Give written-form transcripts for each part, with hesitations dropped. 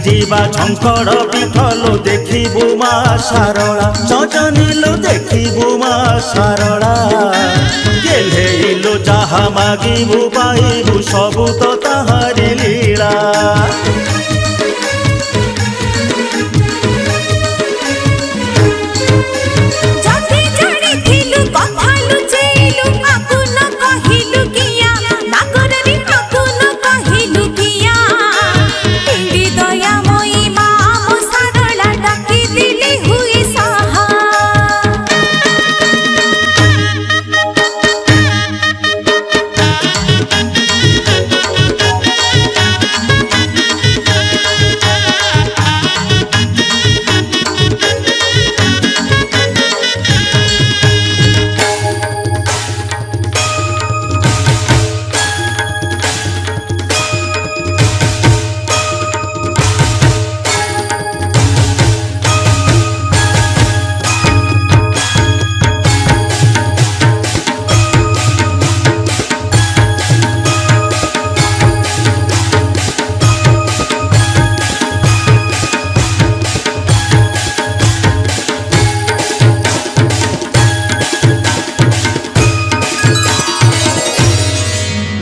ଯିବା ଝଙ୍କଡ଼ ପିଠଲ ଦେଖିବୁ ମା ସାରଳା ଚଚନିଲୁ ଦେଖିବୁ ମା ସାରଳା ଗେହ୍ଲେଇଲୁ ଯାହା ମାଗିବୁ ପାଇବୁ ସବୁ ତ ତାହାରି ଲୀଳା।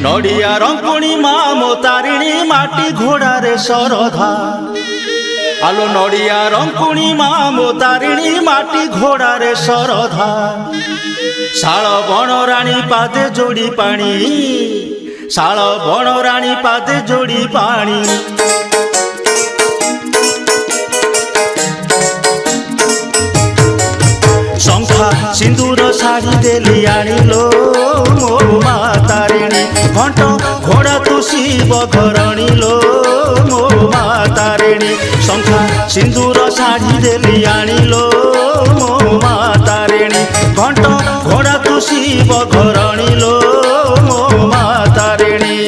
नड़िया रंकुणी माँ मो तारिणी माटी घोड़ारे सरधा आलो नड़िया रंकुणी माँ मो तारिणी माटी घोड़ारे सरधा शाल बण राणी पादे जोड़ी पानी शाल बण राणी पादे जोड़ी पानी शंखा सिंदूर शाढ़ी देली आनिलो मो मा तारिणी घंट घोड़ा तू शिव घरणी लो मो मा तारिणी शंखा सिंदूर शाढ़ी देली आनिलो मो मा तारिणी घंट घोड़ा तू शिव घरणी लो मो मा तारिणी।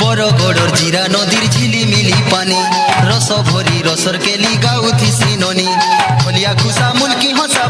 बरगड़र जीरा नदीर झिलिमिली पानी रस भरी रसर केली गाउथी सिनोनी भलिया खुशा मुल्की हंसा